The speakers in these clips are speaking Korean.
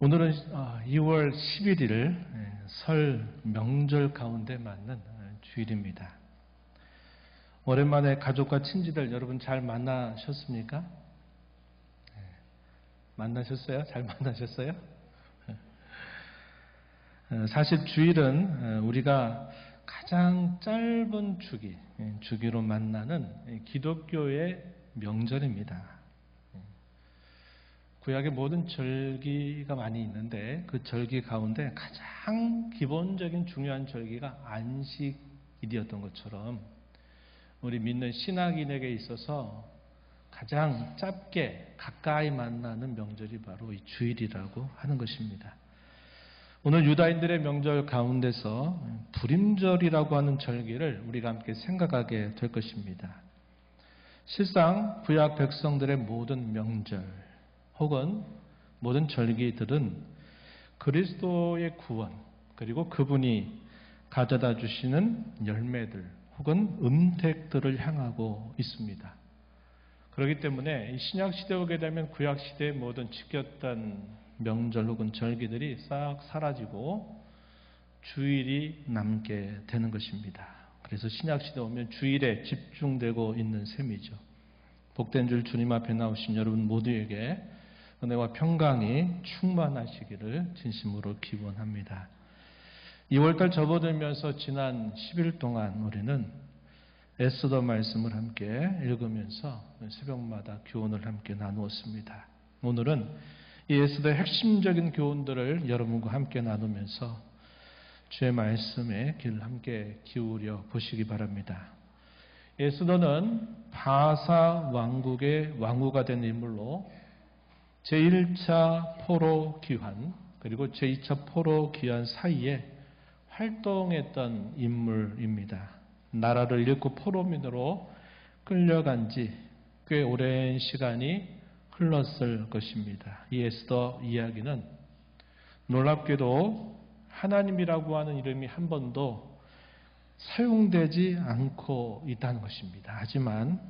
오늘은 2월 11일 설 명절 가운데 맞는 주일입니다. 오랜만에 가족과 친지들 여러분 잘 만나셨습니까? 만나셨어요? 잘 만나셨어요? 사실 주일은 우리가 가장 짧은 주기로 만나는 기독교의 명절입니다. 구약의 모든 절기가 많이 있는데 그 절기 가운데 가장 기본적인 중요한 절기가 안식일이었던 것처럼 우리 믿는 신학인에게 있어서 가장 짧게 가까이 만나는 명절이 바로 이 주일이라고 하는 것입니다. 오늘 유다인들의 명절 가운데서 불임절이라고 하는 절기를 우리가 함께 생각하게 될 것입니다. 실상 구약 백성들의 모든 명절 혹은 모든 절기들은 그리스도의 구원 그리고 그분이 가져다 주시는 열매들 혹은 음택들을 향하고 있습니다. 그렇기 때문에 신약시대에 오게 되면 구약시대의 모든 지켰던 명절 혹은 절기들이 싹 사라지고 주일이 남게 되는 것입니다. 그래서 신약시대에 오면 주일에 집중되고 있는 셈이죠. 복된 줄 주님 앞에 나오신 여러분 모두에게 은혜와 평강이 충만하시기를 진심으로 기원합니다. 2월달 접어들면서 지난 10일 동안 우리는 에스더 말씀을 함께 읽으면서 새벽마다 교훈을 함께 나누었습니다. 오늘은 이 에스더의 핵심적인 교훈들을 여러분과 함께 나누면서 주의 말씀에 귀를 함께 기울여 보시기 바랍니다. 에스더는 바사 왕국의 왕후가 된 인물로 제1차 포로 귀환 그리고 제2차 포로 귀환 사이에 활동했던 인물입니다. 나라를 잃고 포로민으로 끌려간 지 꽤 오랜 시간이 흘렀을 것입니다. 이 에스더 이야기는 놀랍게도 하나님이라고 하는 이름이 한 번도 사용되지 않고 있다는 것입니다. 하지만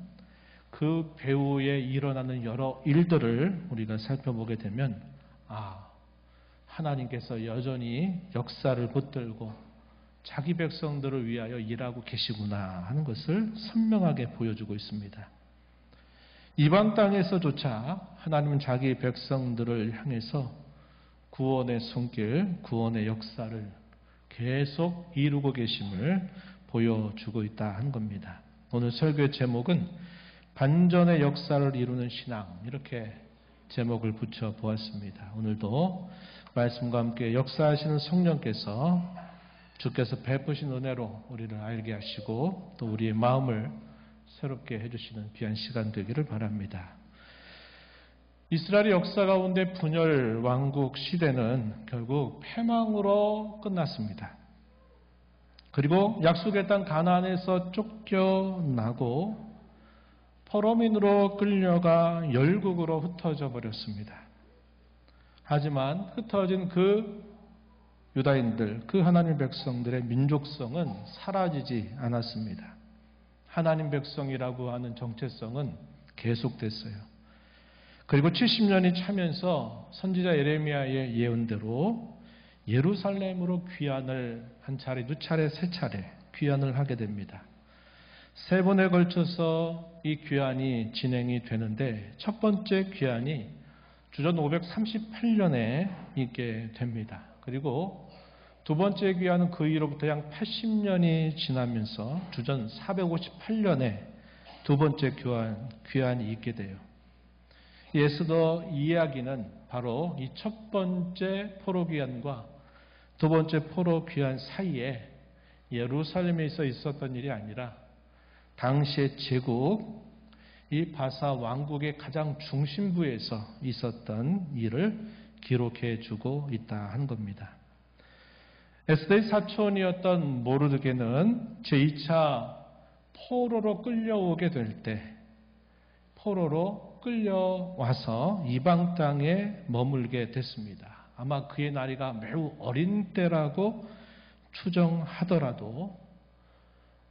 그 배후에 일어나는 여러 일들을 우리가 살펴보게 되면 하나님께서 여전히 역사를 붙들고 자기 백성들을 위하여 일하고 계시구나 하는 것을 선명하게 보여주고 있습니다. 이방 땅에서조차 하나님은 자기 백성들을 향해서 구원의 손길, 구원의 역사를 계속 이루고 계심을 보여주고 있다 한 겁니다. 오늘 설교의 제목은 반전의 역사를 이루는 신앙 이렇게 제목을 붙여 보았습니다. 오늘도 말씀과 함께 역사하시는 성령께서 주께서 베푸신 은혜로 우리를 알게 하시고 또 우리의 마음을 새롭게 해주시는 귀한 시간 되기를 바랍니다. 이스라엘의 역사 가운데 분열 왕국 시대는 결국 패망으로 끝났습니다. 그리고 약속의 땅 가나안에서 쫓겨나고 포로민으로 끌려가 열국으로 흩어져 버렸습니다. 하지만 흩어진 그 유다인들, 그 하나님 백성들의 민족성은 사라지지 않았습니다. 하나님 백성이라고 하는 정체성은 계속됐어요. 그리고 70년이 차면서 선지자 예레미야의 예언대로 예루살렘으로 귀환을 한 차례, 두 차례, 세 차례 귀환을 하게 됩니다. 세 번에 걸쳐서 이 귀환이 진행이 되는데 첫 번째 귀환이 주전 538년에 있게 됩니다. 그리고 두 번째 귀환은 그 이후로부터 약 80년이 지나면서 주전 458년에 두 번째 귀환이 있게 돼요. 에스더 이야기는 바로 이 첫 번째 포로 귀환과 두 번째 포로 귀환 사이에 예루살렘에서 있었던 일이 아니라 당시의 제국, 이 바사 왕국의 가장 중심부에서 있었던 일을 기록해 주고 있다 한 겁니다. 에스더의 사촌이었던 모르드게는 제2차 포로로 끌려오게 될 때 포로로 끌려와서 이방 땅에 머물게 됐습니다. 아마 그의 나이가 매우 어린 때라고 추정하더라도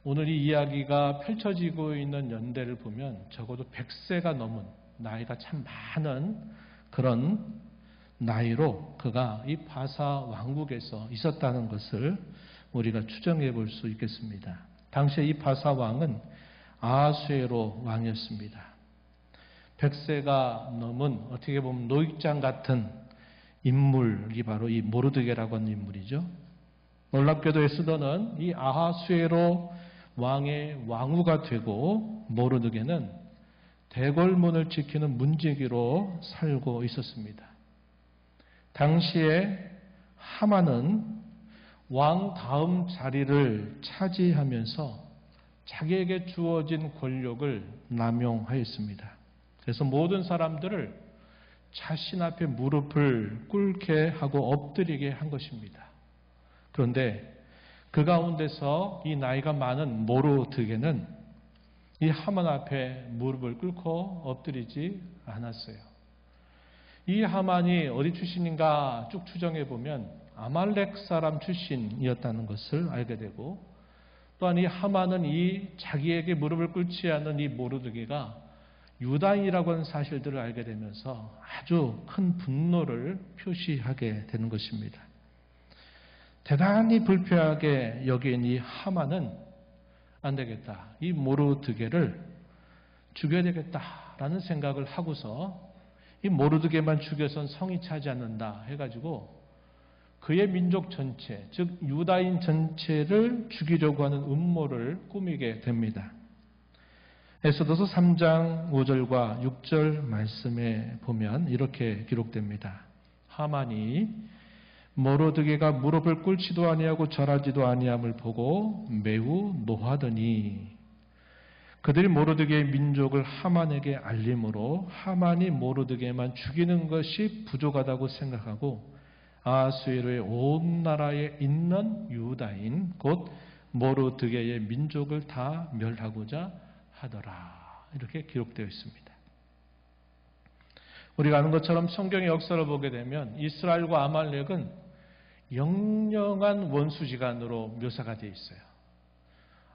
오늘 이 이야기가 펼쳐지고 있는 연대를 보면 적어도 100세가 넘은 나이가 참 많은 그런 나이로 그가 이 바사 왕국에서 있었다는 것을 우리가 추정해 볼 수 있겠습니다. 당시에 이 바사 왕은 아하수에로 왕이었습니다. 100세가 넘은 어떻게 보면 노익장 같은 인물이 바로 이 모르드게라고 하는 인물이죠. 놀랍게도 에스더는 이 아하수에로 왕의 왕후가 되고 모르드게는 대궐문을 지키는 문지기로 살고 있었습니다. 당시에 하만은 왕 다음 자리를 차지하면서 자기에게 주어진 권력을 남용하였습니다. 그래서 모든 사람들을 자신 앞에 무릎을 꿇게 하고 엎드리게 한 것입니다. 그런데 그 가운데서 이 나이가 많은 모르드게는 이 하만 앞에 무릎을 꿇고 엎드리지 않았어요. 이 하만이 어디 출신인가 쭉 추정해 보면 아말렉 사람 출신이었다는 것을 알게 되고, 또한 이 하만은 이 자기에게 무릎을 꿇지 않는 이 모르드게가 유다인이라고 하는 사실들을 알게 되면서 아주 큰 분노를 표시하게 되는 것입니다. 대단히 불쾌하게 여긴 이 하만은 안 되겠다, 이 모르드게를 죽여야 되겠다라는 생각을 하고서 이 모르드게만 죽여선 성이 차지 않는다 해가지고 그의 민족 전체, 즉 유다인 전체를 죽이려고 하는 음모를 꾸미게 됩니다. 에스더서 3장 5절과 6절 말씀에 보면 이렇게 기록됩니다. 하만이 모르드게가 무릎을 꿇지도 아니하고 절하지도 아니함을 보고 매우 노하더니 그들이 모르드게의 민족을 하만에게 알림으로 하만이 모르드게만 죽이는 것이 부족하다고 생각하고 아하수에로의 온 나라에 있는 유다인 곧 모르드게의 민족을 다 멸하고자 하더라. 이렇게 기록되어 있습니다. 우리가 아는 것처럼 성경의 역사를 보게 되면 이스라엘과 아말렉은 영영한 원수지간으로 묘사가 되어 있어요.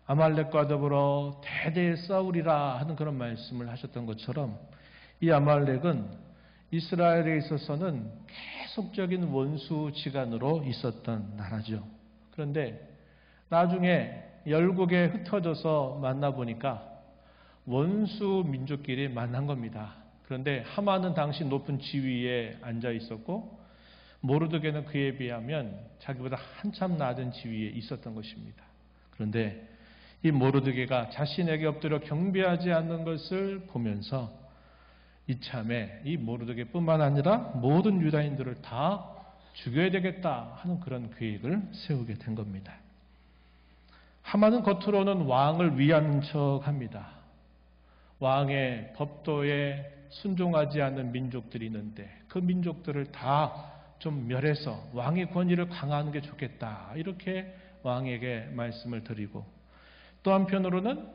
아말렉과 더불어 대대 싸우리라 하는 그런 말씀을 하셨던 것처럼 이 아말렉은 이스라엘에 있어서는 계속적인 원수지간으로 있었던 나라죠. 그런데 나중에 열국에 흩어져서 만나보니까 원수 민족끼리 만난 겁니다. 그런데 하만은 당시 높은 지위에 앉아 있었고 모르드게는 그에 비하면 자기보다 한참 낮은 지위에 있었던 것입니다. 그런데 이 모르드게가 자신에게 엎드려 경배하지 않는 것을 보면서 이참에 이 모르드게뿐만 아니라 모든 유다인들을 다 죽여야 되겠다 하는 그런 계획을 세우게 된 겁니다. 하만은 겉으로는 왕을 위한 척합니다. 왕의 법도에 순종하지 않는 민족들이 있는데 그 민족들을 다 좀 멸해서 왕의 권위를 강화하는 게 좋겠다, 이렇게 왕에게 말씀을 드리고, 또 한편으로는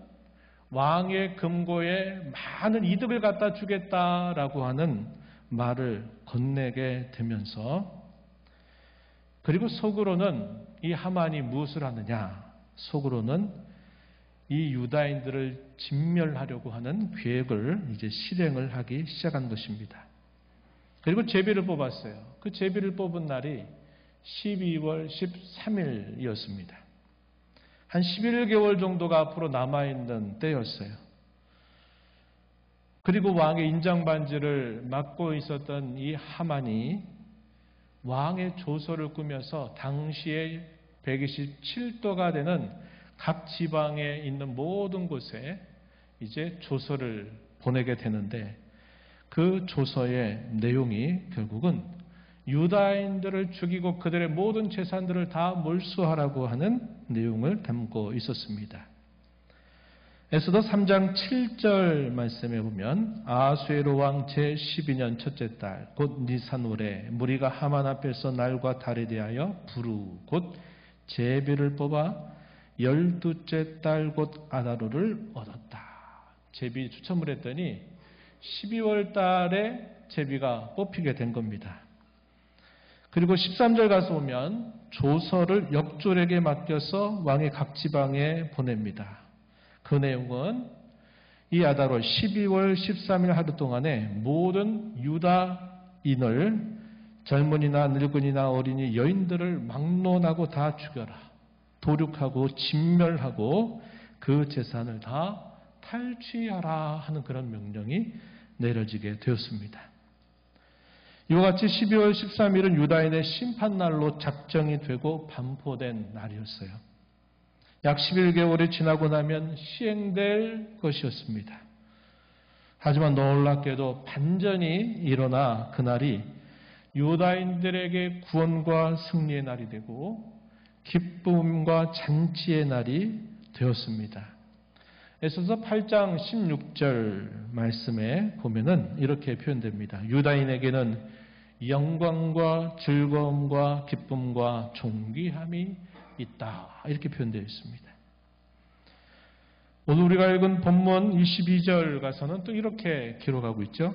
왕의 금고에 많은 이득을 갖다 주겠다라고 하는 말을 건네게 되면서, 그리고 속으로는 이 하만이 무엇을 하느냐, 속으로는 이 유다인들을 진멸하려고 하는 계획을 이제 실행을 하기 시작한 것입니다. 그리고 제비를 뽑았어요. 그 제비를 뽑은 날이 12월 13일이었습니다. 한 11개월 정도가 앞으로 남아있는 때였어요. 그리고 왕의 인장반지를 맡고 있었던 이 하만이 왕의 조서를 꾸며서 당시에 127도가 되는 각 지방에 있는 모든 곳에 이제 조서를 보내게 되는데, 그 조서의 내용이 결국은 유다인들을 죽이고 그들의 모든 재산들을 다 몰수하라고 하는 내용을 담고 있었습니다. 에스더 3장 7절 말씀에 보면 아하수에로 왕 제12년 첫째 달 곧 니산월에 무리가 하만 앞에서 날과 달에 대하여 부루 곧 제비를 뽑아 12째 달 곧 아다로를 얻었다. 제비 추첨을 했더니 12월 달에 제비가 뽑히게 된 겁니다. 그리고 13절 가서 보면 조서를 역졸에게 맡겨서 왕의 각 지방에 보냅니다. 그 내용은 이 아다롤 12월 13일 하루 동안에 모든 유다인을 젊은이나 늙은이나 어린이 여인들을 막론하고 다 죽여라. 도륙하고 진멸하고 그 재산을 다 탈취하라 하는 그런 명령이 내려지게 되었습니다. 이와 같이 12월 13일은 유다인의 심판날로 작정이 되고 반포된 날이었어요. 약 11개월이 지나고 나면 시행될 것이었습니다. 하지만 놀랍게도 반전이 일어나 그날이 유다인들에게 구원과 승리의 날이 되고 기쁨과 잔치의 날이 되었습니다. 에스더 8장 16절 말씀에 보면은 이렇게 표현됩니다. 유다인에게는 영광과 즐거움과 기쁨과 존귀함이 있다. 이렇게 표현되어 있습니다. 오늘 우리가 읽은 본문 22절 가서는 또 이렇게 기록하고 있죠.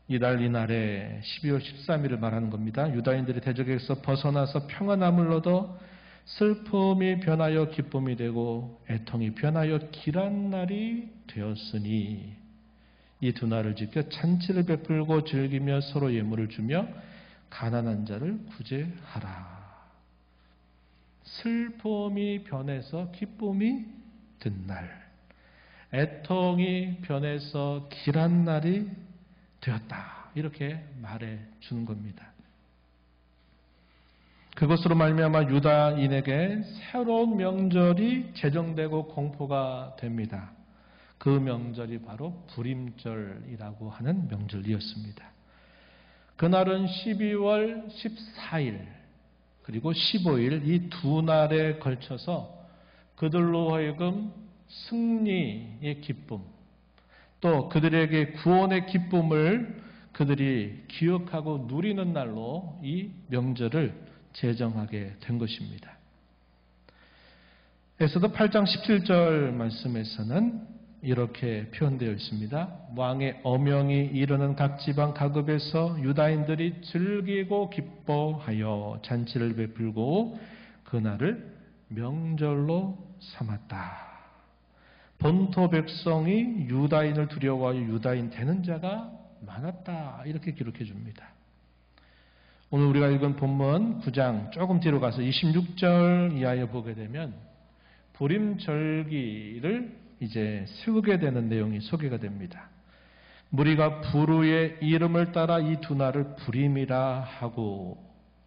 이날에 12월 13일을 말하는 겁니다. 유다인들이 대적에서 벗어나서 평안함을 얻어 슬픔이 변하여 기쁨이 되고 애통이 변하여 길한 날이 되었으니 이 두 날을 지켜 잔치를 베풀고 즐기며 서로 예물을 주며 가난한 자를 구제하라. 슬픔이 변해서 기쁨이 든 날, 애통이 변해서 길한 날이 되었다. 이렇게 말해 주는 겁니다. 그것으로 말미암아 유다인에게 새로운 명절이 제정되고 공포가 됩니다. 그 명절이 바로 불임절이라고 하는 명절이었습니다. 그날은 12월 14일 그리고 15일 이 두 날에 걸쳐서 그들로 하여금 승리의 기쁨 또 그들에게 구원의 기쁨을 그들이 기억하고 누리는 날로 이 명절을 제정하게 된 것입니다. 에스더 8장 17절 말씀에서는 이렇게 표현되어 있습니다. 왕의 어명이 이르는 각 지방 각읍에서 유다인들이 즐기고 기뻐하여 잔치를 베풀고 그날을 명절로 삼았다. 본토 백성이 유다인을 두려워하여 유다인 되는 자가 많았다. 이렇게 기록해 줍니다. 오늘 우리가 읽은 본문 9장 조금 뒤로 가서 26절 이하에 보게 되면 불임절기를 이제 세우게 되는 내용이 소개가 됩니다. 무리가 부르의 이름을 따라 이 두 날을 불임이라 하고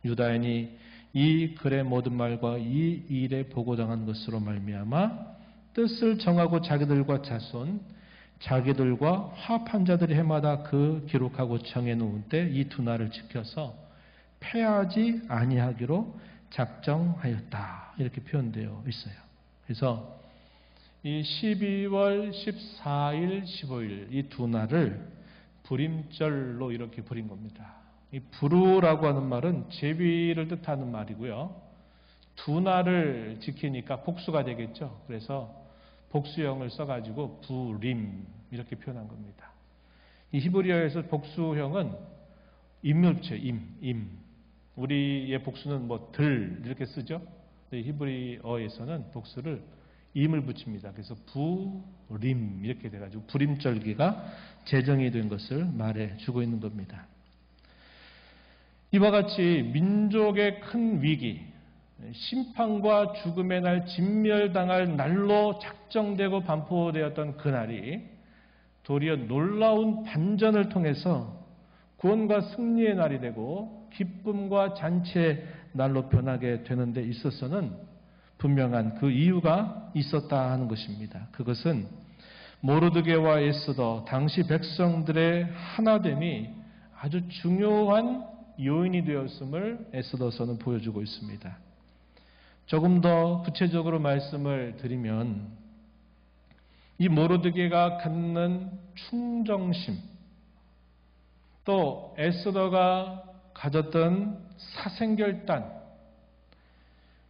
유다인이 이 글의 모든 말과 이 일에 보고당한 것으로 말미암아 뜻을 정하고 자기들과 자손 자기들과 화합한 자들이 해마다 그 기록하고 정해놓은 때 이 두 날을 지켜서 패하지 아니하기로 작정하였다. 이렇게 표현되어 있어요. 그래서 이 12월 14일, 15일 이 두 날을 불임절로 이렇게 부린 겁니다. 이 부르라고 하는 말은 제비를 뜻하는 말이고요. 두 날을 지키니까 복수가 되겠죠. 그래서 복수형을 써가지고 부림 이렇게 표현한 겁니다. 이 히브리어에서 복수형은 임을붙여요. 임. 우리의 복수는 뭐 들 이렇게 쓰죠. 히브리어에서는 복수를 임을 붙입니다. 그래서 부림 이렇게 돼가지고 불임절기가 제정이 된 것을 말해주고 있는 겁니다. 이와 같이 민족의 큰 위기, 심판과 죽음의 날 진멸당할 날로 작정되고 반포되었던 그날이 도리어 놀라운 반전을 통해서 구원과 승리의 날이 되고 기쁨과 잔치의 날로 변하게 되는 데 있어서는 분명한 그 이유가 있었다 하는 것입니다. 그것은 모르드게와 에스더 당시 백성들의 하나됨이 아주 중요한 요인이 되었음을 에스더서는 보여주고 있습니다. 조금 더 구체적으로 말씀을 드리면 이 모르드게가 갖는 충정심 또 에스더가 가졌던 사생결단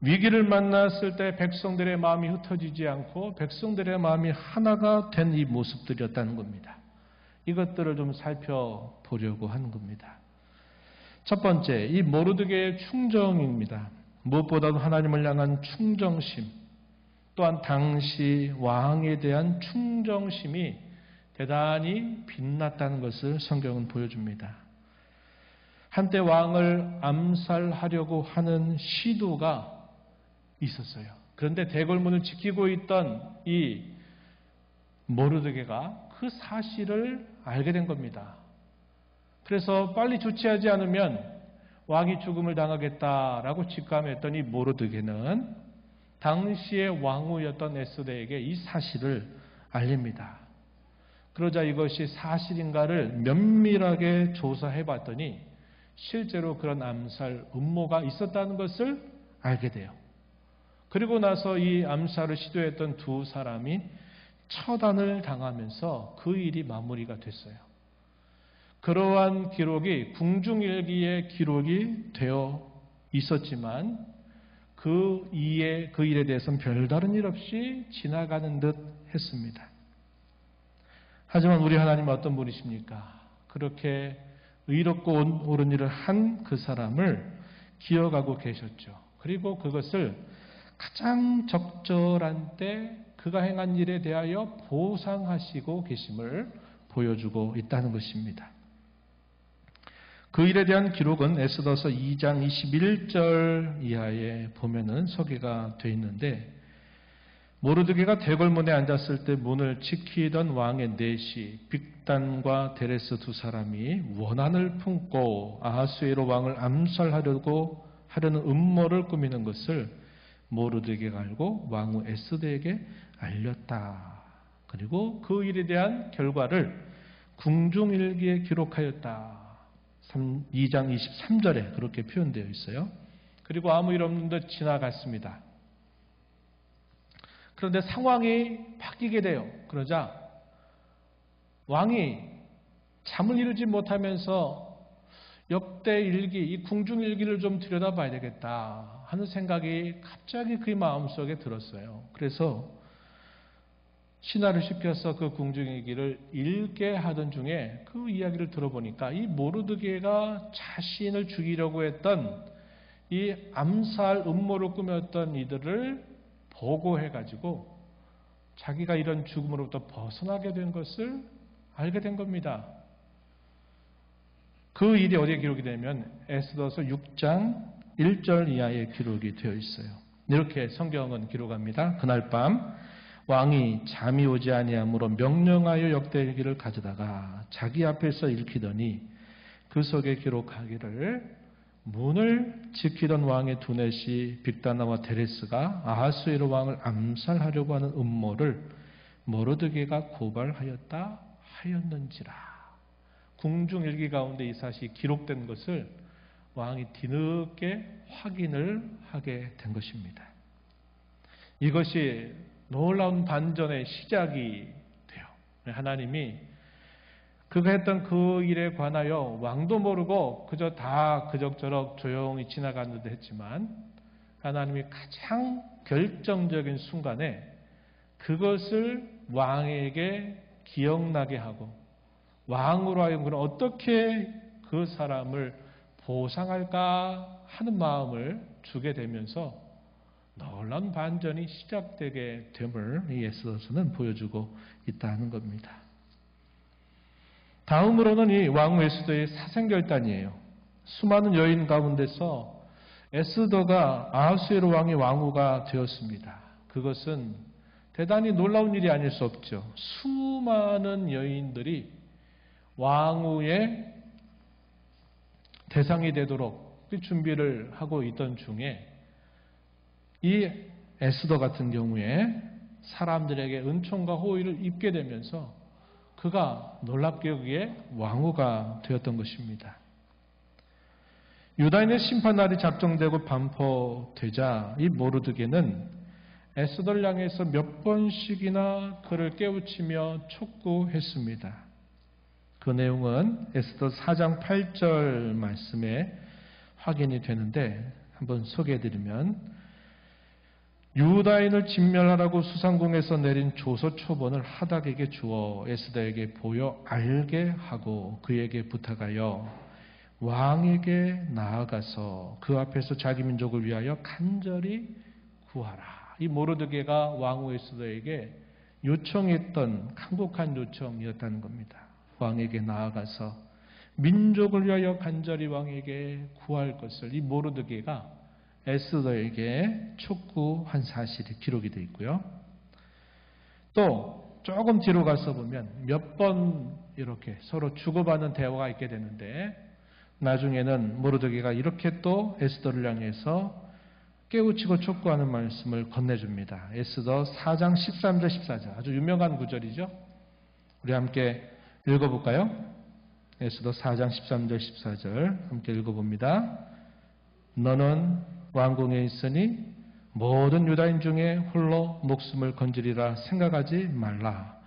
위기를 만났을 때 백성들의 마음이 흩어지지 않고 백성들의 마음이 하나가 된 이 모습들이었다는 겁니다. 이것들을 좀 살펴보려고 하는 겁니다. 첫 번째, 이 모르드게의 충정입니다. 무엇보다도 하나님을 향한 충정심, 또한 당시 왕에 대한 충정심이 대단히 빛났다는 것을 성경은 보여줍니다. 한때 왕을 암살하려고 하는 시도가 있었어요. 그런데 대궐문을 지키고 있던 이 모르드게가 그 사실을 알게 된 겁니다. 그래서 빨리 조치하지 않으면 왕이 죽음을 당하겠다라고 직감했던 이 모르드게는 당시의 왕후였던 에스더에게 이 사실을 알립니다. 그러자 이것이 사실인가를 면밀하게 조사해 봤더니 실제로 그런 암살 음모가 있었다는 것을 알게 돼요. 그리고 나서 이 암살을 시도했던 두 사람이 처단을 당하면서 그 일이 마무리가 됐어요. 그러한 기록이 궁중일기에 기록이 되어 있었지만 그 일에 대해서는 별다른 일 없이 지나가는 듯 했습니다. 하지만 우리 하나님은 어떤 분이십니까? 그렇게 의롭고 옳은 일을 한 그 사람을 기억하고 계셨죠. 그리고 그것을 가장 적절한 때 그가 행한 일에 대하여 보상하시고 계심을 보여주고 있다는 것입니다. 그 일에 대한 기록은 에스더서 2장 21절 이하에 보면은 소개가 되어 있는데, 모르드게가 대궐문에 앉았을 때 문을 지키던 왕의 넷이 빅단과 데레스 두 사람이 원한을 품고 아하수에로 왕을 암살하려는 음모를 꾸미는 것을 모르드게가 알고 왕후 에스더에게 알렸다. 그리고 그 일에 대한 결과를 궁중일기에 기록하였다. 2장 23절에 그렇게 표현되어 있어요. 그리고 아무 일 없는 듯 지나갔습니다. 그런데 상황이 바뀌게 돼요. 그러자 왕이 잠을 이루지 못하면서 역대 일기, 이 궁중 일기를 좀 들여다봐야 되겠다 하는 생각이 갑자기 그의 마음속에 들었어요. 그래서 신하를 시켜서 그 궁중 일기를 읽게 하던 중에 그 이야기를 들어보니까 이 모르드게가 자신을 죽이려고 했던 이 암살 음모를 꾸몄던 이들을 보고해가지고 자기가 이런 죽음으로부터 벗어나게 된 것을 알게 된 겁니다. 그 일이 어디에 기록이 되면 에스더서 6장 1절 이하에 기록이 되어 있어요. 이렇게 성경은 기록합니다. 그날 밤 왕이 잠이 오지 아니하므로 명령하여 역대일기를 가져다가 자기 앞에서 읽히더니 그 속에 기록하기를 문을 지키던 왕의 두넷이 빅다나와 데레스가 아하수에로 왕을 암살하려고 하는 음모를 모르드게가 고발하였다 하였는지라. 궁중일기 가운데 이 사실이 기록된 것을 왕이 뒤늦게 확인을 하게 된 것입니다. 이것이 놀라운 반전의 시작이 돼요. 하나님이 그가 했던 그 일에 관하여 왕도 모르고 그저 다 그럭저럭 조용히 지나갔는데 했지만 하나님이 가장 결정적인 순간에 그것을 왕에게 기억나게 하고 왕으로 하여금 그럼 어떻게 그 사람을 보상할까 하는 마음을 주게 되면서 놀라운 반전이 시작되게 됨을 이 에스더서는 보여주고 있다는 겁니다. 다음으로는 이 왕후 에스더의 사생결단이에요. 수많은 여인 가운데서 에스더가 아하수에로 왕의 왕후가 되었습니다. 그것은 대단히 놀라운 일이 아닐 수 없죠. 수많은 여인들이 왕후의 대상이 되도록 준비를 하고 있던 중에 이 에스더 같은 경우에 사람들에게 은총과 호의를 입게 되면서 그가 놀랍게 그의 왕후가 되었던 것입니다. 유다인의 심판날이 작정되고 반포되자 이 모르드게는 에스더를 향해서 몇 번씩이나 그를 깨우치며 촉구했습니다. 그 내용은 에스더 4장 8절 말씀에 확인이 되는데 한번 소개해드리면, 유다인을 진멸하라고 수상궁에서 내린 조서 초본을 하닥에게 주어 에스더에게 보여 알게 하고 그에게 부탁하여 왕에게 나아가서 그 앞에서 자기 민족을 위하여 간절히 구하라. 이 모르드게가 왕후 에스더에게 요청했던 간곡한 요청이었다는 겁니다. 왕에게 나아가서 민족을 위하여 간절히 왕에게 구할 것을 이 모르드게가 에스더에게 촉구한 사실이 기록이 되어 있고요. 또 조금 뒤로 가서 보면 몇 번 이렇게 서로 주고받는 대화가 있게 되는데 나중에는 모르드게가 이렇게 또 에스더를 향해서 깨우치고 촉구하는 말씀을 건네줍니다. 에스더 4장 13절 14절 아주 유명한 구절이죠. 우리 함께 읽어볼까요? 에스더 4장 13절 14절 함께 읽어봅니다. 너는 왕궁에 있으니 모든 유다인 중에 홀로 목숨을 건지리라 생각하지 말라.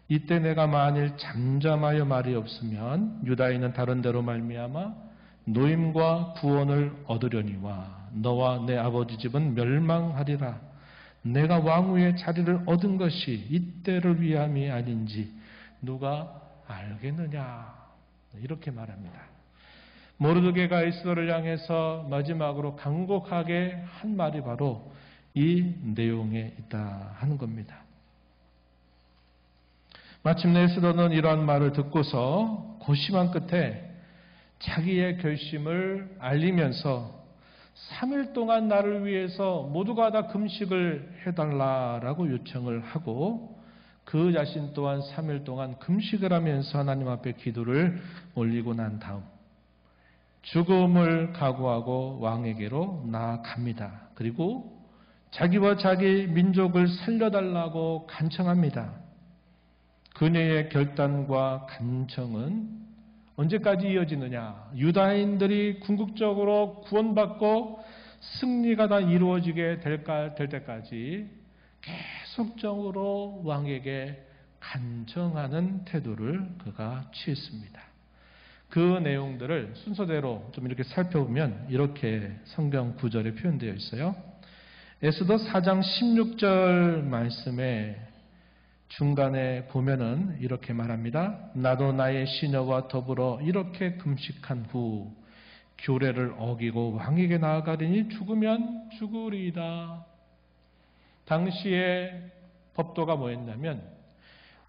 이때 내가 만일 잠잠하여 말이 없으면 유다인은 다른 데로 말미암아 노임과 구원을 얻으려니와 너와 내 아버지 집은 멸망하리라. 내가 왕후의 자리를 얻은 것이 이때를 위함이 아닌지 누가 알겠느냐. 이렇게 말합니다. 모르드게가 에스더를 향해서 마지막으로 간곡하게 한 말이 바로 이 내용에 있다 하는 겁니다. 마침내 에스더는 이러한 말을 듣고서 고심한 끝에 자기의 결심을 알리면서 3일 동안 나를 위해서 모두가 다 금식을 해달라라고 요청을 하고 그 자신 또한 3일 동안 금식을 하면서 하나님 앞에 기도를 올리고 난 다음 죽음을 각오하고 왕에게로 나아갑니다. 그리고 자기와 자기 민족을 살려달라고 간청합니다. 그녀의 결단과 간청은 언제까지 이어지느냐? 유다인들이 궁극적으로 구원받고 승리가 다 이루어지게 될 때까지 계속적으로 왕에게 간청하는 태도를 그가 취했습니다. 그 내용들을 순서대로 좀 이렇게 살펴보면 이렇게 성경 구절에 표현되어 있어요. 에스더 4장 16절 말씀에 중간에 보면은 이렇게 말합니다. 나도 나의 시녀와 더불어 이렇게 금식한 후 규례를 어기고 왕에게 나아가리니 죽으면 죽으리이다. 당시의 법도가 뭐였냐면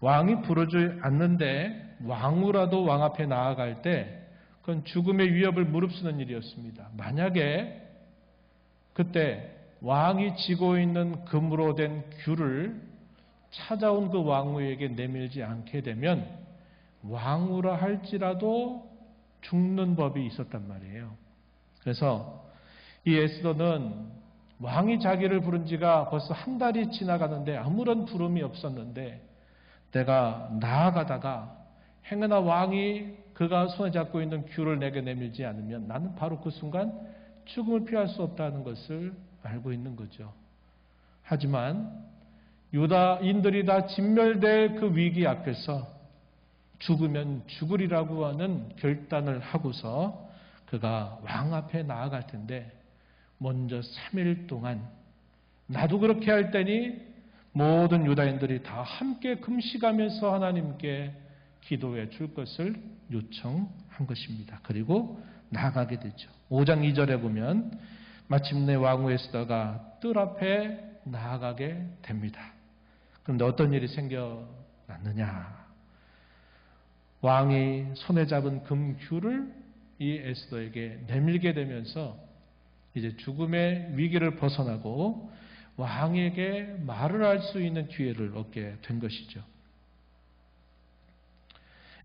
왕이 부르지 않는데 왕후라도 왕 앞에 나아갈 때 그건 죽음의 위협을 무릅쓰는 일이었습니다. 만약에 그때 왕이 지고 있는 금으로 된 귤을 찾아온 그 왕후에게 내밀지 않게 되면 왕후라 할지라도 죽는 법이 있었단 말이에요. 그래서 이 에스더는 왕이 자기를 부른 지가 벌써 한 달이 지나가는데 아무런 부름이 없었는데 내가 나아가다가 행여나 왕이 그가 손에 잡고 있는 귤을 내게 내밀지 않으면 나는 바로 그 순간 죽음을 피할 수 없다는 것을 알고 있는 거죠. 하지만 유다인들이 다 진멸될 그 위기 앞에서 죽으면 죽으리라고 하는 결단을 하고서 그가 왕 앞에 나아갈 텐데 먼저 3일 동안 나도 그렇게 할 때니 모든 유다인들이 다 함께 금식하면서 하나님께 기도해 줄 것을 요청한 것입니다. 그리고 나아가게 되죠. 5장 2절에 보면 마침내 왕후 에스더가 뜰 앞에 나아가게 됩니다. 그런데 어떤 일이 생겨났느냐? 왕이 손에 잡은 금귤을 이 에스더에게 내밀게 되면서 이제 죽음의 위기를 벗어나고 왕에게 말을 할 수 있는 기회를 얻게 된 것이죠.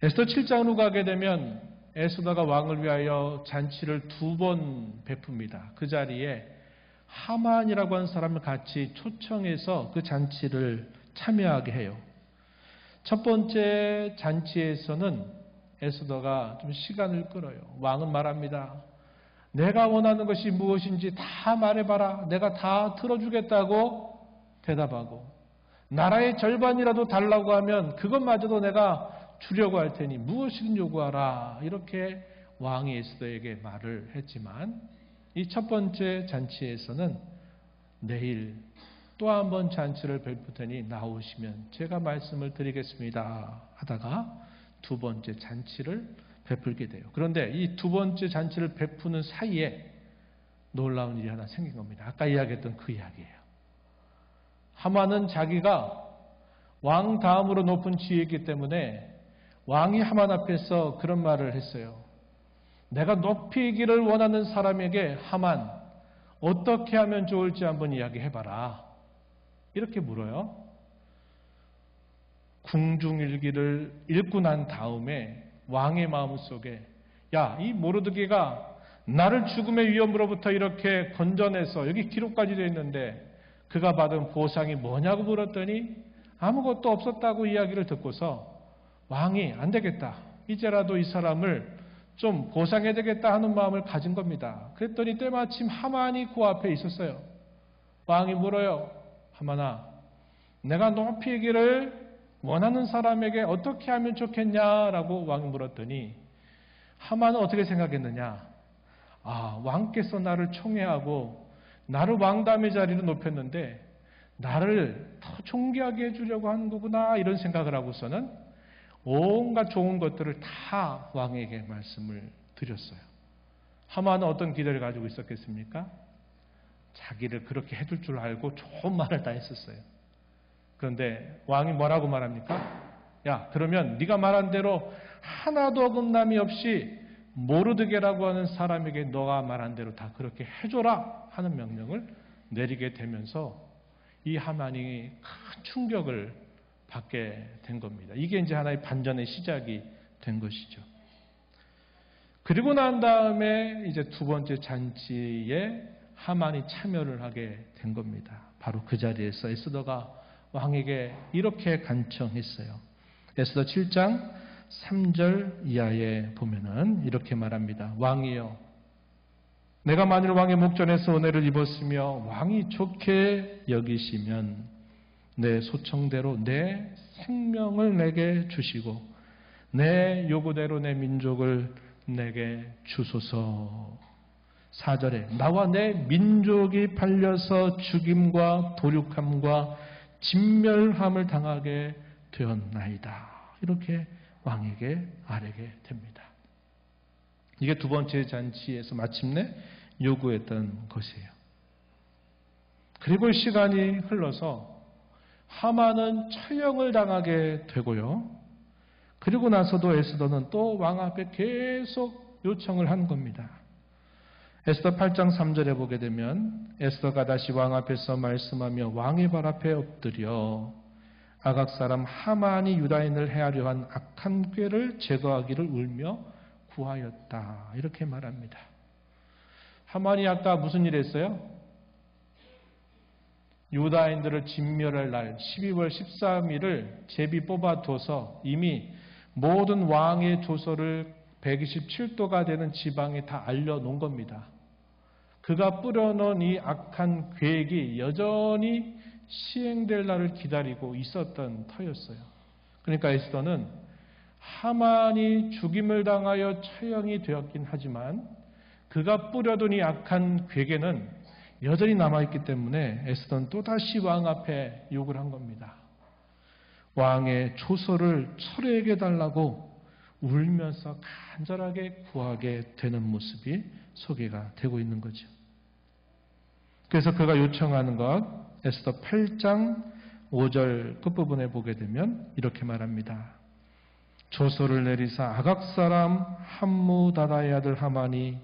에스더 7장으로 가게 되면 에스더가 왕을 위하여 잔치를 2번 베풉니다. 그 자리에 하만이라고 하는 사람을 같이 초청해서 그 잔치를 참여하게 해요. 첫 번째 잔치에서는 에스더가 좀 시간을 끌어요. 왕은 말합니다. 내가 원하는 것이 무엇인지 다 말해봐라. 내가 다 들어주겠다고 대답하고 나라의 절반이라도 달라고 하면 그것마저도 내가 주려고 할 테니 무엇이든 요구하라. 이렇게 왕이 에스더에게 말을 했지만 이 첫 번째 잔치에서는 내일 또 한 번 잔치를 베풀 테니 나오시면 제가 말씀을 드리겠습니다 하다가 두 번째 잔치를 베풀게 돼요. 그런데 이 두 번째 잔치를 베푸는 사이에 놀라운 일이 하나 생긴 겁니다. 아까 이야기했던 그 이야기예요. 하만은 자기가 왕 다음으로 높은 지위이기 때문에 왕이 하만 앞에서 그런 말을 했어요. 내가 높이기를 원하는 사람에게 하만, 어떻게 하면 좋을지 한번 이야기해봐라. 이렇게 물어요. 궁중일기를 읽고 난 다음에 왕의 마음속에 야, 이 모르드게가 나를 죽음의 위험으로부터 이렇게 건져내서 여기 기록까지 되어 있는데 그가 받은 보상이 뭐냐고 물었더니 아무것도 없었다고 이야기를 듣고서 왕이 안 되겠다. 이제라도 이 사람을 좀 보상해야 되겠다 하는 마음을 가진 겁니다. 그랬더니 때마침 하만이 그 앞에 있었어요. 왕이 물어요. 하만아, 내가 높이기를 원하는 사람에게 어떻게 하면 좋겠냐라고 왕이 물었더니 하만은 어떻게 생각했느냐? 아, 왕께서 나를 총애하고 나를 왕담의 자리로 높였는데 나를 더 존귀하게 해주려고 하는 거구나 이런 생각을 하고서는 온갖 좋은 것들을 다 왕에게 말씀을 드렸어요. 하만은 어떤 기대를 가지고 있었겠습니까? 자기를 그렇게 해줄 줄 알고 좋은 말을 다 했었어요. 그런데 왕이 뭐라고 말합니까? 야, 그러면 네가 말한 대로 하나도 어긋남이 없이 모르드게라고 하는 사람에게 너가 말한 대로 다 그렇게 해줘라 하는 명령을 내리게 되면서 이 하만이 큰 충격을 받게 된 겁니다. 이게 이제 하나의 반전의 시작이 된 것이죠. 그리고 난 다음에 이제 두 번째 잔치에 하만이 참여를 하게 된 겁니다. 바로 그 자리에서 에스더가 왕에게 이렇게 간청했어요. 에스더 7장 3절 이하에 보면은 이렇게 말합니다. 왕이여, 내가 만일 왕의 목전에서 은혜를 입었으며 왕이 좋게 여기시면 내 소청대로 내 생명을 내게 주시고 내 요구대로 내 민족을 내게 주소서. 4절에 나와 내 민족이 팔려서 죽임과 도륙함과 진멸함을 당하게 되었나이다. 이렇게 왕에게 아뢰게 됩니다. 이게 두 번째 잔치에서 마침내 요구했던 것이에요. 그리고 시간이 흘러서 하만은 처형을 당하게 되고요. 그리고 나서도 에스더는 또 왕 앞에 계속 요청을 한 겁니다. 에스더 8장 3절에 보게 되면 에스더가 다시 왕 앞에서 말씀하며 왕의 발 앞에 엎드려 아각 사람 하만이 유다인을 해하려 한 악한 꾀를 제거하기를 울며 구하였다. 이렇게 말합니다. 하만이 아까 무슨 일 했어요? 유다인들을 진멸할 날 12월 13일을 제비 뽑아둬서 이미 모든 왕의 조서를 127도가 되는 지방에 다 알려놓은 겁니다. 그가 뿌려놓은 이 악한 계획이 여전히 시행될 날을 기다리고 있었던 터였어요. 그러니까 에스더는 하만이 죽임을 당하여 처형이 되었긴 하지만 그가 뿌려둔 이 악한 괴계는 여전히 남아있기 때문에 에스더는 또다시 왕 앞에 요구를 한 겁니다. 왕의 조서를 철회하게 해달라고 울면서 간절하게 구하게 되는 모습이 소개가 되고 있는 거죠. 그래서 그가 요청하는 것 에스더 8장 5절 끝부분에 보게 되면 이렇게 말합니다. 조서를 내리사 아각 사람 함무다다의 아들 하만이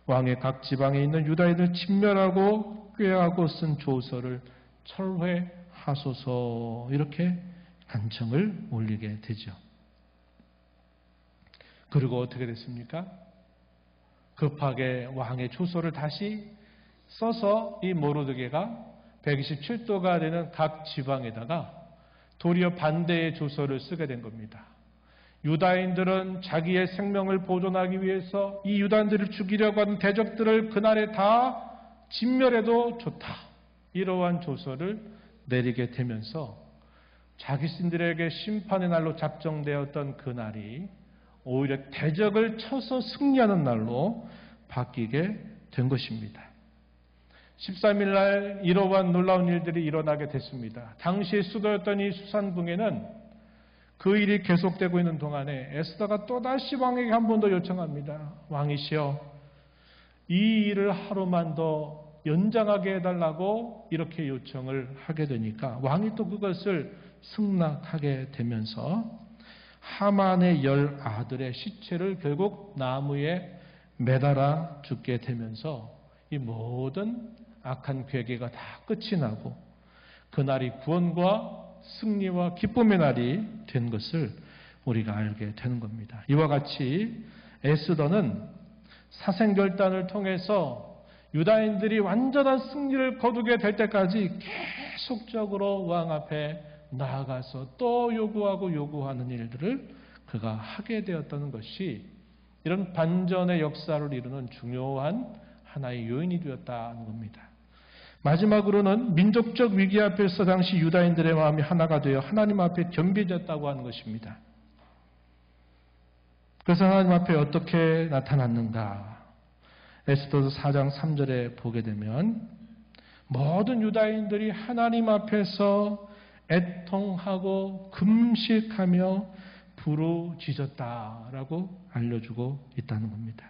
왕의 각 지방에 있는 유다인을 진멸하고 꾀하고 쓴 조서를 철회하소서. 이렇게 간청을 올리게 되죠. 그리고 어떻게 됐습니까? 급하게 왕의 조서를 다시 써서 이 모르드게가 127도가 되는 각 지방에다가 도리어 반대의 조서를 쓰게 된 겁니다. 유다인들은 자기의 생명을 보존하기 위해서 이 유다인들을 죽이려고 하는 대적들을 그날에 다 진멸해도 좋다. 이러한 조서를 내리게 되면서 자기신들에게 심판의 날로 작정되었던 그날이 오히려 대적을 쳐서 승리하는 날로 바뀌게 된 것입니다. 13일 날 이러한 놀라운 일들이 일어나게 됐습니다. 당시의 수도였던 이 수산궁에는 그 일이 계속되고 있는 동안에 에스더가 또다시 왕에게 한 번 더 요청합니다. 왕이시여, 이 일을 하루만 더 연장하게 해달라고 이렇게 요청을 하게 되니까 왕이 또 그것을 승낙하게 되면서 하만의 10아들의 시체를 결국 나무에 매달아 죽게 되면서 이 모든 악한 괴계가 다 끝이 나고 그날이 구원과 승리와 기쁨의 날이 된 것을 우리가 알게 되는 겁니다. 이와 같이 에스더는 사생결단을 통해서 유다인들이 완전한 승리를 거두게 될 때까지 계속적으로 왕 앞에 나아가서 또 요구하는 일들을 그가 하게 되었다는 것이 이런 반전의 역사를 이루는 중요한 하나의 요인이 되었다는 겁니다. 마지막으로는 민족적 위기 앞에서 당시 유다인들의 마음이 하나가 되어 하나님 앞에 겸비해졌다고 하는 것입니다. 그래서 하나님 앞에 어떻게 나타났는가? 에스더서 4장 3절에 보게 되면 모든 유다인들이 하나님 앞에서 애통하고 금식하며 부르짖었다라고 알려주고 있다는 겁니다.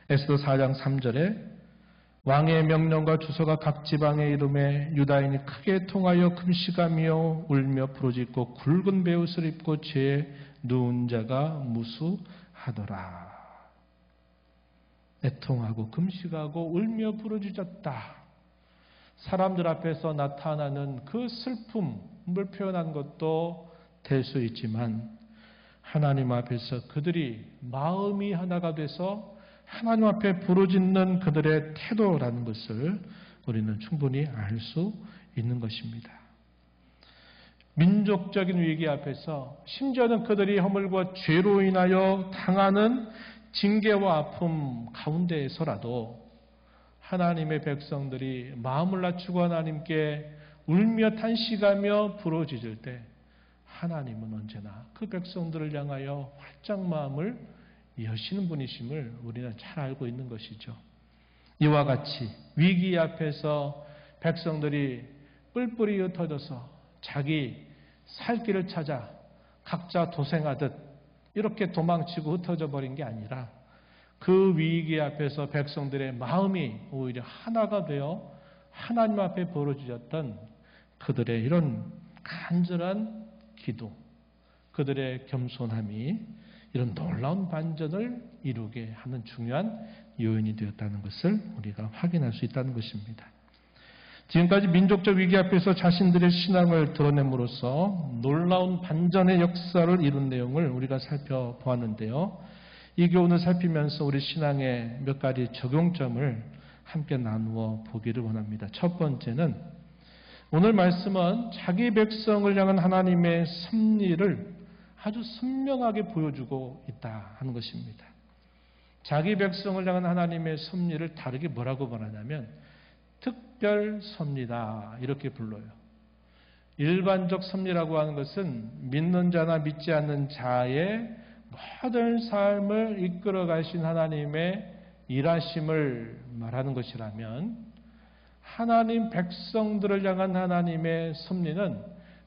에스더 4장 3절에 왕의 명령과 주소가 각 지방에 이름에 유다인이 크게 통하여 금식하며 울며 부르짖고 굵은 베옷을 입고 죄에 누운 자가 무수하더라. 애통하고 금식하고 울며 부르짖었다. 사람들 앞에서 나타나는 그 슬픔을 표현한 것도 될 수 있지만 하나님 앞에서 그들이 마음이 하나가 돼서 하나님 앞에 부르짖는 그들의 태도라는 것을 우리는 충분히 알 수 있는 것입니다. 민족적인 위기 앞에서 심지어는 그들이 허물과 죄로 인하여 당하는 징계와 아픔 가운데에서라도 하나님의 백성들이 마음을 낮추고 하나님께 울며 탄식하며 부르짖을 때 하나님은 언제나 그 백성들을 향하여 활짝 마음을 여시는 분이심을 우리는 잘 알고 있는 것이죠. 이와 같이 위기 앞에서 백성들이 뿔뿔이 흩어져서 자기 살 길을 찾아 각자 도생하듯 이렇게 도망치고 흩어져 버린 게 아니라 그 위기 앞에서 백성들의 마음이 오히려 하나가 되어 하나님 앞에 부르짖었던 그들의 이런 간절한 기도, 그들의 겸손함이 이런 놀라운 반전을 이루게 하는 중요한 요인이 되었다는 것을 우리가 확인할 수 있다는 것입니다. 지금까지 민족적 위기 앞에서 자신들의 신앙을 드러냄으로써 놀라운 반전의 역사를 이룬 내용을 우리가 살펴보았는데요. 이 교훈을 살피면서 우리 신앙의 몇 가지 적용점을 함께 나누어 보기를 원합니다. 첫 번째는 오늘 말씀은 자기 백성을 향한 하나님의 섭리를 아주 선명하게 보여주고 있다 하는 것입니다. 자기 백성을 향한 하나님의 섭리를 다르게 뭐라고 말하냐면 특별 섭리다 이렇게 불러요. 일반적 섭리라고 하는 것은 믿는 자나 믿지 않는 자의 모든 삶을 이끌어 가신 하나님의 일하심을 말하는 것이라면 하나님 백성들을 향한 하나님의 섭리는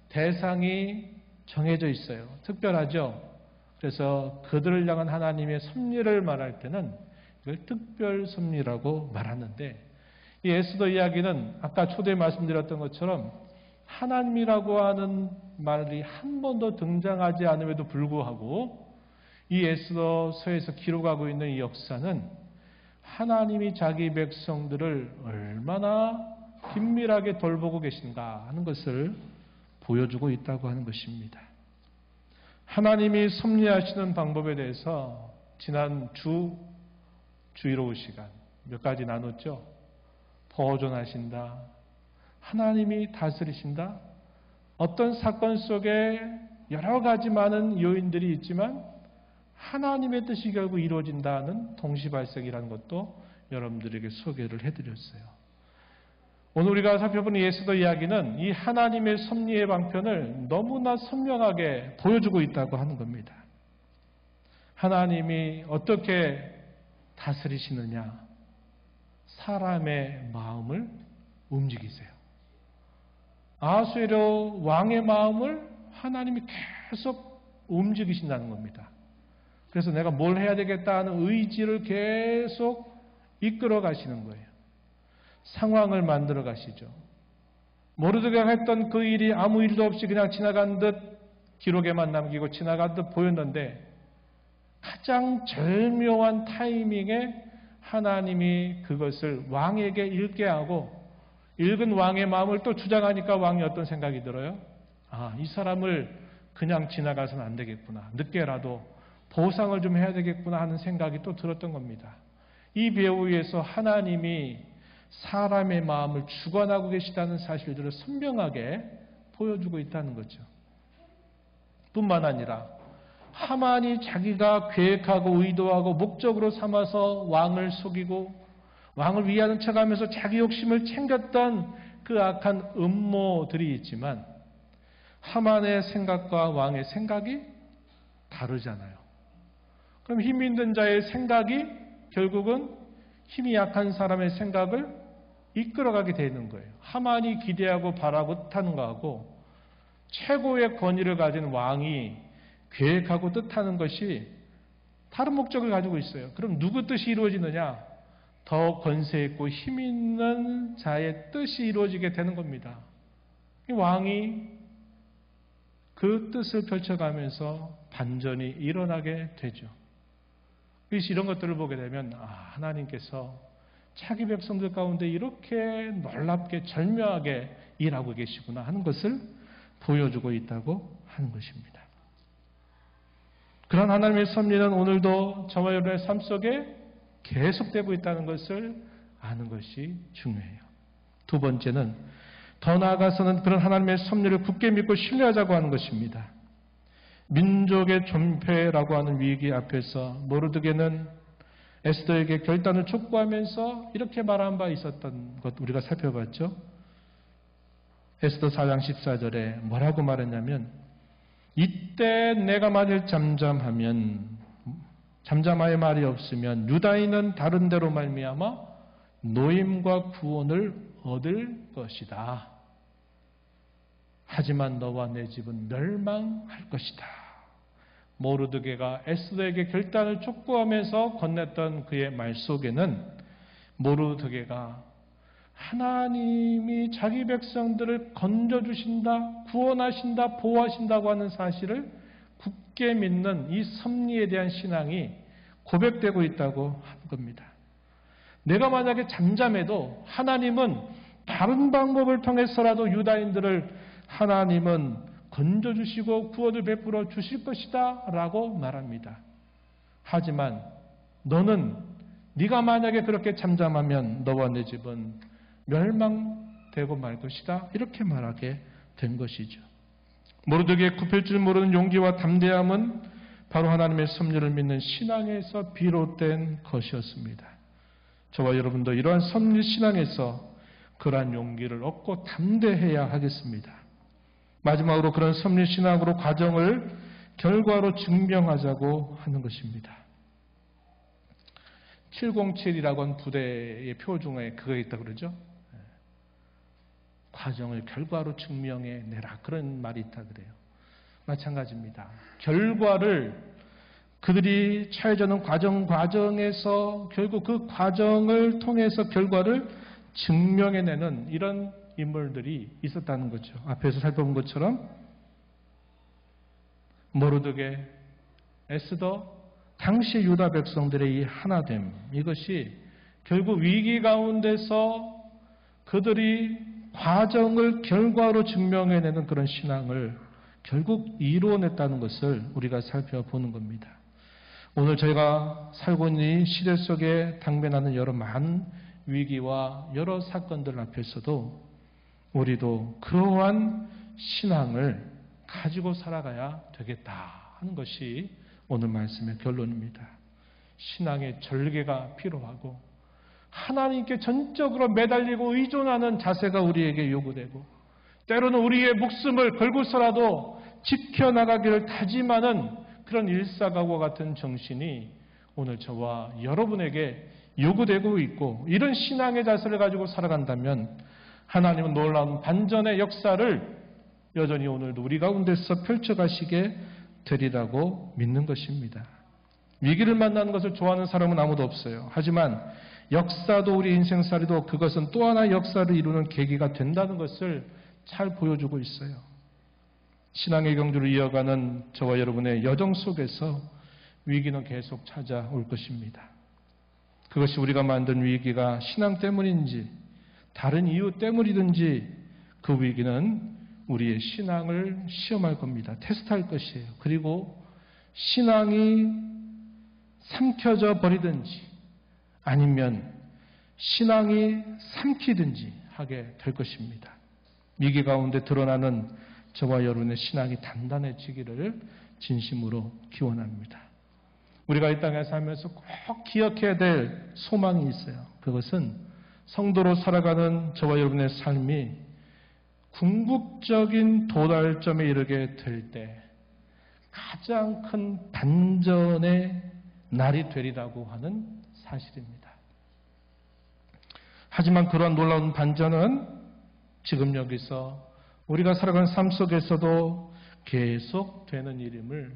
대상이 정해져 있어요. 특별하죠. 그래서 그들을 향한 하나님의 섭리를 말할 때는 이걸 특별 섭리라고 말하는데 이 에스더 이야기는 아까 초대에 말씀드렸던 것처럼 하나님이라고 하는 말이 한 번도 등장하지 않음에도 불구하고 이 에스더서에서 기록하고 있는 이 역사는 하나님이 자기 백성들을 얼마나 긴밀하게 돌보고 계신가 하는 것을 보여주고 있다고 하는 것입니다. 하나님이 섭리하시는 방법에 대해서 지난 주일오후 시간 몇 가지 나눴죠. 보존하신다. 하나님이 다스리신다. 어떤 사건 속에 여러 가지 많은 요인들이 있지만 하나님의 뜻이 결국 이루어진다는 동시발생이라는 것도 여러분들에게 소개를 해드렸어요. 오늘 우리가 살펴보는 에스더 이야기는 이 하나님의 섭리의 방편을 너무나 선명하게 보여주고 있다고 하는 겁니다. 하나님이 어떻게 다스리시느냐? 사람의 마음을 움직이세요. 아하수에로 왕의 마음을 하나님이 계속 움직이신다는 겁니다. 그래서 내가 뭘 해야 되겠다 하는 의지를 계속 이끌어 가시는 거예요. 상황을 만들어 가시죠. 모르드게가 했던 그 일이 아무 일도 없이 그냥 지나간 듯 기록에만 남기고 지나간 듯 보였는데 가장 절묘한 타이밍에 하나님이 그것을 왕에게 읽게 하고 읽은 왕의 마음을 또 주장하니까 왕이 어떤 생각이 들어요? 이 사람을 그냥 지나가서는 안 되겠구나. 늦게라도 보상을 좀 해야 되겠구나 하는 생각이 또 들었던 겁니다. 이 배후에서 하나님이 사람의 마음을 주관하고 계시다는 사실들을 선명하게 보여주고 있다는 거죠. 뿐만 아니라 하만이 자기가 계획하고 의도하고 목적으로 삼아서 왕을 속이고 왕을 위하는 척하면서 자기 욕심을 챙겼던 그 악한 음모들이 있지만 하만의 생각과 왕의 생각이 다르잖아요. 그럼 힘 있는 자의 생각이 결국은 힘이 약한 사람의 생각을 이끌어가게 되는 거예요. 하만이 기대하고 바라고 뜻하는 거하고 최고의 권위를 가진 왕이 계획하고 뜻하는 것이 다른 목적을 가지고 있어요. 그럼 누구 뜻이 이루어지느냐? 더 권세 있고 힘 있는 자의 뜻이 이루어지게 되는 겁니다. 왕이 그 뜻을 펼쳐가면서 반전이 일어나게 되죠. 그래서 이런 것들을 보게 되면 하나님께서 자기 백성들 가운데 이렇게 놀랍게 절묘하게 일하고 계시구나 하는 것을 보여주고 있다고 하는 것입니다. 그런 하나님의 섭리는 오늘도 저와 여러분의 삶 속에 계속되고 있다는 것을 아는 것이 중요해요. 두 번째는 더 나아가서는 그런 하나님의 섭리를 굳게 믿고 신뢰하자고 하는 것입니다. 민족의 존폐라고 하는 위기 앞에서 모르드게는 에스더에게 결단을 촉구하면서 이렇게 말한 바 있었던 것 우리가 살펴봤죠. 에스더 4장 14절에 뭐라고 말했냐면 이때 내가 만일 잠잠하여 말이 없으면 유다인은 다른 데로 말미암아 노임과 구원을 얻을 것이다. 하지만 너와 내 집은 멸망할 것이다. 모르드게가 에스더에게 결단을 촉구하면서 건넸던 그의 말 속에는 모르드게가 하나님이 자기 백성들을 건져주신다, 구원하신다, 보호하신다고 하는 사실을 굳게 믿는 이 섭리에 대한 신앙이 고백되고 있다고 하는 겁니다. 내가 만약에 잠잠해도 하나님은 다른 방법을 통해서라도 유다인들을 하나님은 건져주시고 구원을 베풀어 주실 것이다 라고 말합니다. 하지만 네가 만약에 그렇게 잠잠하면 너와 내 집은 멸망되고 말 것이다 이렇게 말하게 된 것이죠. 모르드게의 굽힐 줄 모르는 용기와 담대함은 바로 하나님의 섭리를 믿는 신앙에서 비롯된 것이었습니다. 저와 여러분도 이러한 섭리 신앙에서 그러한 용기를 얻고 담대해야 하겠습니다. 마지막으로 그런 섭리 신앙으로 과정을 결과로 증명하자고 하는 것입니다. 707이라고 하는 부대의 표 중에 그거 있다고 그러죠. 과정을 결과로 증명해 내라 그런 말이 있다 그래요. 마찬가지입니다. 결과를 그들이 처해지는 과정에서 결국 그 과정을 통해서 결과를 증명해내는 이런 인물들이 있었다는 거죠. 앞에서 살펴본 것처럼 모르드게, 에스더, 당시 유다 백성들의 이 하나됨, 이것이 결국 위기 가운데서 그들이 과정을 결과로 증명해내는 그런 신앙을 결국 이루어냈다는 것을 우리가 살펴보는 겁니다. 오늘 저희가 살고 있는 이 시대 속에 당면하는 여러 많은 위기와 여러 사건들 앞에서도 우리도 그러한 신앙을 가지고 살아가야 되겠다 하는 것이 오늘 말씀의 결론입니다. 신앙의 절개가 필요하고 하나님께 전적으로 매달리고 의존하는 자세가 우리에게 요구되고 때로는 우리의 목숨을 걸고서라도 지켜나가기를 다짐하는 그런 일사각오와 같은 정신이 오늘 저와 여러분에게 요구되고 있고 이런 신앙의 자세를 가지고 살아간다면 하나님은 놀라운 반전의 역사를 여전히 오늘도 우리 가운데서 펼쳐가시게 되리라고 믿는 것입니다. 위기를 만나는 것을 좋아하는 사람은 아무도 없어요. 하지만 역사도 우리 인생살이도 그것은 또 하나의 역사를 이루는 계기가 된다는 것을 잘 보여주고 있어요. 신앙의 경주를 이어가는 저와 여러분의 여정 속에서 위기는 계속 찾아올 것입니다. 그것이 우리가 만든 위기가 신앙 때문인지 다른 이유 때문이든지 그 위기는 우리의 신앙을 시험할 겁니다. 테스트할 것이에요. 그리고 신앙이 삼켜져 버리든지 아니면 신앙이 삼키든지 하게 될 것입니다. 위기 가운데 드러나는 저와 여러분의 신앙이 단단해지기를 진심으로 기원합니다. 우리가 이 땅에 살면서 꼭 기억해야 될 소망이 있어요. 그것은 성도로 살아가는 저와 여러분의 삶이 궁극적인 도달점에 이르게 될 때 가장 큰 반전의 날이 되리라고 하는 사실입니다. 하지만 그러한 놀라운 반전은 지금 여기서 우리가 살아가는 삶 속에서도 계속 되는 일임을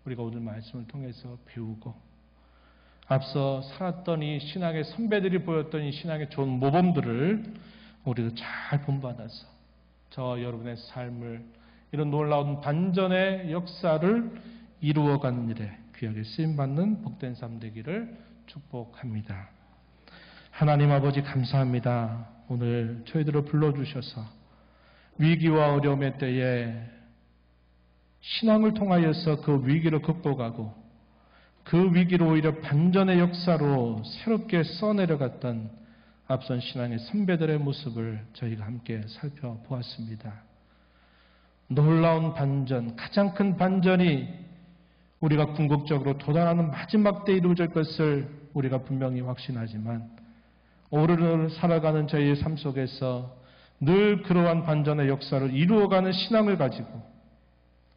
우리가 오늘 말씀을 통해서 배우고 앞서 살았던 이 신앙의 선배들이 보였던 이 신앙의 좋은 모범들을 우리가 잘 본받아서 저와 여러분의 삶을 이런 놀라운 반전의 역사를 이루어가는 일에 귀하게 쓰임받는 복된 삶 되기를 축복합니다. 하나님 아버지 감사합니다. 오늘 저희들을 불러주셔서 위기와 어려움의 때에 신앙을 통하여서 그 위기를 극복하고 그 위기로 오히려 반전의 역사로 새롭게 써내려갔던 앞선 신앙의 선배들의 모습을 저희가 함께 살펴보았습니다. 놀라운 반전, 가장 큰 반전이 우리가 궁극적으로 도달하는 마지막 때에 이루어질 것을 우리가 분명히 확신하지만 오늘을 살아가는 저희의 삶 속에서 늘 그러한 반전의 역사를 이루어가는 신앙을 가지고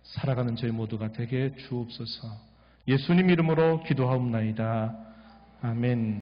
살아가는 저희 모두가 되게 주옵소서. 예수님 이름으로 기도하옵나이다. 아멘.